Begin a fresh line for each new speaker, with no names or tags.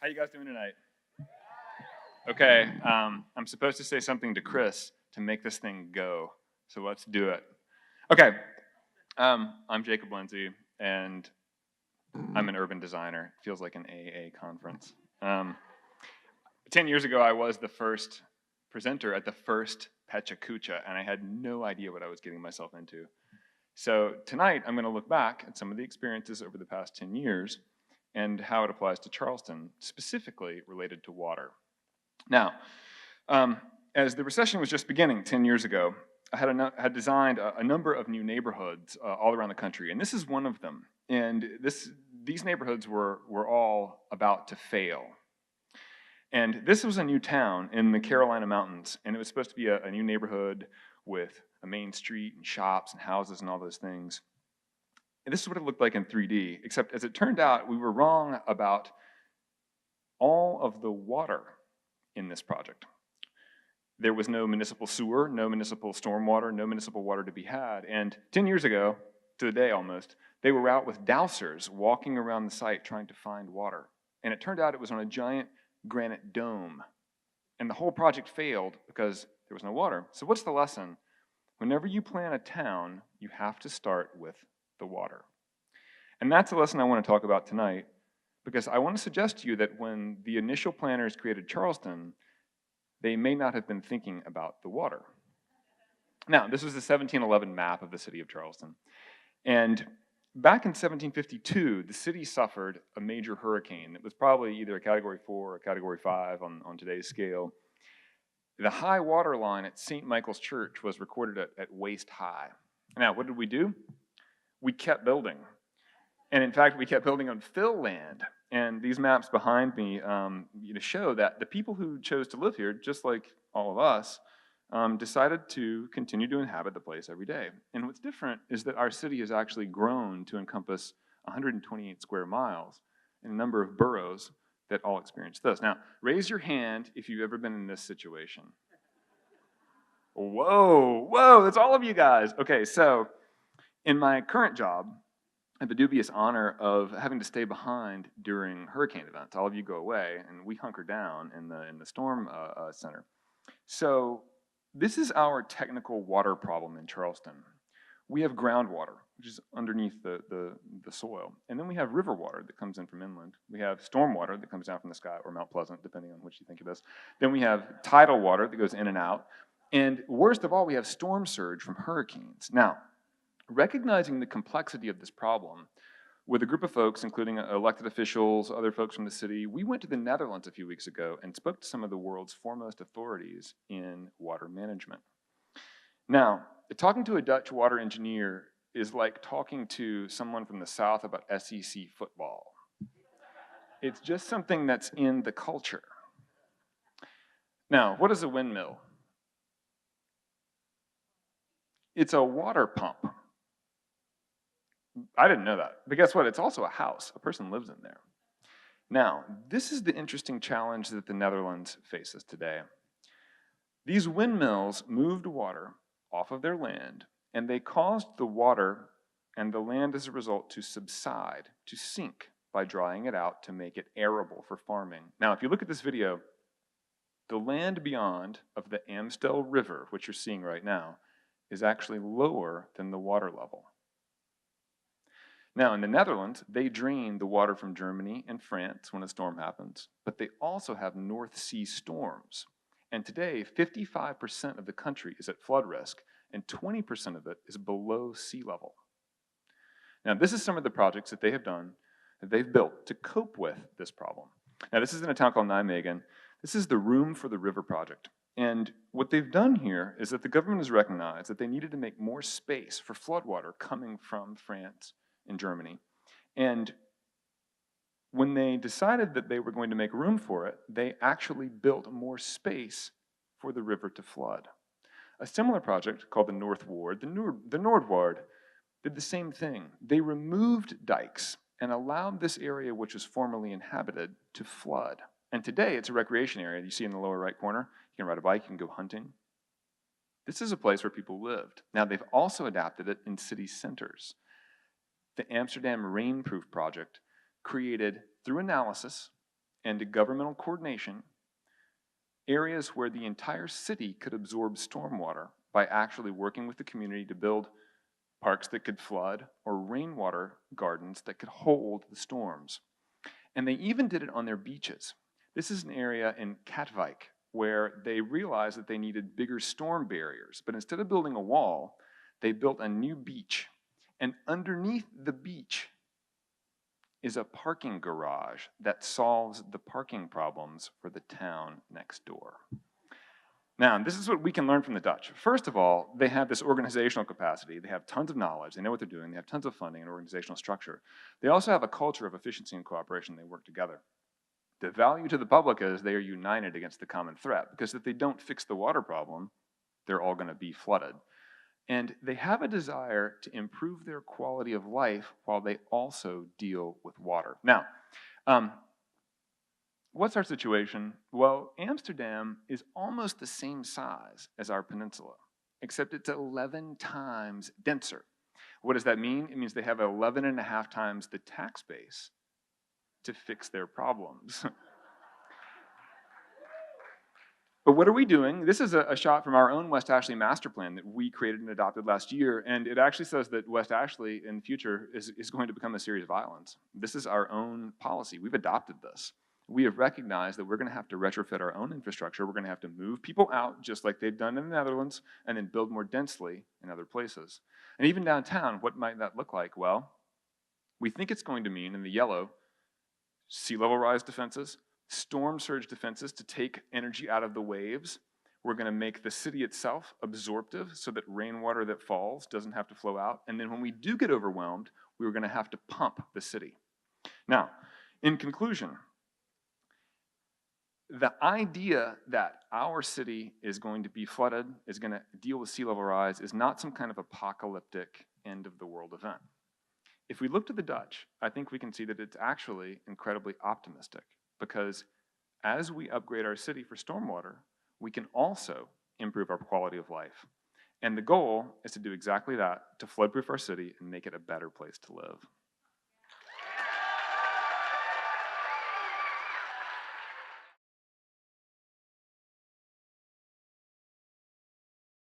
How you guys doing tonight? Okay, I'm supposed to say something to Chris to make this thing go, so let's do it. Okay, I'm Jacob Lindsey, and I'm an urban designer. It feels like an AA conference. 10 years ago, I was the first presenter at the first Pecha Kucha, and I had no idea what I was getting myself into. So tonight, I'm going to look back at some of the experiences over the past 10 years and how it applies to Charleston, specifically related to water. Now, as the recession was just beginning 10 years ago, I had designed a number of new neighborhoods all around the country, and this is one of them. And these neighborhoods were all about to fail. And this was a new town in the Carolina Mountains, and it was supposed to be a new neighborhood with a main street and shops and houses and all those things. And this is what it looked like in 3D, except as it turned out, we were wrong about all of the water in this project. There was no municipal sewer, no municipal stormwater, no municipal water to be had. And 10 years ago, to the day almost, they were out with dowsers walking around the site trying to find water. And it turned out it was on a giant granite dome. And the whole project failed because there was no water. So what's the lesson? Whenever you plan a town, you have to start with the water. And that's the lesson I want to talk about tonight, because I want to suggest to you that when the initial planners created Charleston, they may not have been thinking about the water. Now, this was the 1711 map of the city of Charleston. And back in 1752, the city suffered a major hurricane. It was probably either a Category 4 or Category 5 on today's scale. The high water line at St. Michael's Church was recorded at waist high. Now, what did we do? We kept building. And in fact, we kept building on fill land. And these maps behind me show that the people who chose to live here, just like all of us, decided to continue to inhabit the place every day. And what's different is that our city has actually grown to encompass 128 square miles and a number of boroughs that all experience this. Now, raise your hand if you've ever been in this situation. Whoa, that's all of you guys. Okay, so in my current job, I have the dubious honor of having to stay behind during hurricane events. All of you go away, and we hunker down in the storm center. So this is our technical water problem in Charleston. We have groundwater, which is underneath the soil. And then we have river water that comes in from inland. We have storm water that comes down from the sky, or Mount Pleasant, depending on which you think of this. Then we have tidal water that goes in and out. And worst of all, we have storm surge from hurricanes. Now, recognizing the complexity of this problem, with a group of folks, including elected officials, other folks from the city, we went to the Netherlands a few weeks ago and spoke to some of the world's foremost authorities in water management. Now, talking to a Dutch water engineer is like talking to someone from the South about SEC football. It's just something that's in the culture. Now, what is a windmill? It's a water pump. I didn't know that. But guess what? It's also a house. A person lives in there. Now, this is the interesting challenge that the Netherlands faces today. These windmills moved water off of their land, and they caused the water and the land as a result to subside, to sink, by drying it out to make it arable for farming. Now, if you look at this video, the land beyond of the Amstel River, which you're seeing right now, is actually lower than the water level. Now, in the Netherlands, they drain the water from Germany and France when a storm happens, but they also have North Sea storms. And today, 55% of the country is at flood risk, and 20% of it is below sea level. Now, this is some of the projects that they have done, that they've built to cope with this problem. Now, this is in a town called Nijmegen. This is the Room for the River project. And what they've done here is that the government has recognized that they needed to make more space for floodwater coming from France in Germany. And when they decided that they were going to make room for it, they actually built more space for the river to flood. A similar project called the North Ward, the Noordward, did the same thing. They removed dikes and allowed this area, which was formerly inhabited, to flood. And today it's a recreation area. You see in the lower right corner, you can ride a bike, you can go hunting. This is a place where people lived. Now, they've also adapted it in city centers. The Amsterdam Rainproof Project created, through analysis and governmental coordination areas where the entire city could absorb stormwater by actually working with the community to build parks that could flood or rainwater gardens that could hold the storms. And they even did it on their beaches. This is an area in Katwijk where they realized that they needed bigger storm barriers, but instead of building a wall, they built a new beach. And underneath the beach is a parking garage that solves the parking problems for the town next door. Now, this is what we can learn from the Dutch. First of all, they have this organizational capacity. They have tons of knowledge. They know what they're doing. They have tons of funding and organizational structure. They also have a culture of efficiency and cooperation. They work together. The value to the public is they are united against the common threat, because if they don't fix the water problem, they're all going to be flooded. And they have a desire to improve their quality of life while they also deal with water. Now, what's our situation? Well, Amsterdam is almost the same size as our peninsula, except it's 11 times denser. What does that mean? It means they have 11 and a half times the tax base to fix their problems. But what are we doing? This is a shot from our own West Ashley master plan that we created and adopted last year, and it actually says that West Ashley in the future is going to become a series of islands. This is our own policy. We've adopted this. We have recognized that we're going to have to retrofit our own infrastructure. We're going to have to move people out, just like they've done in the Netherlands, and then build more densely in other places. And even downtown, what might that look like? Well, we think it's going to mean, in the yellow, sea level rise defenses, storm surge defenses to take energy out of the waves. We're going to make the city itself absorptive so that rainwater that falls doesn't have to flow out. And then when we do get overwhelmed, we're going to have to pump the city. Now, in conclusion, the idea that our city is going to be flooded, is going to deal with sea level rise, is not some kind of apocalyptic end of the world event. If we look to the Dutch, I think we can see that it's actually incredibly optimistic, because as we upgrade our city for stormwater, we can also improve our quality of life. And the goal is to do exactly that, to flood-proof our city and make it a better place to live.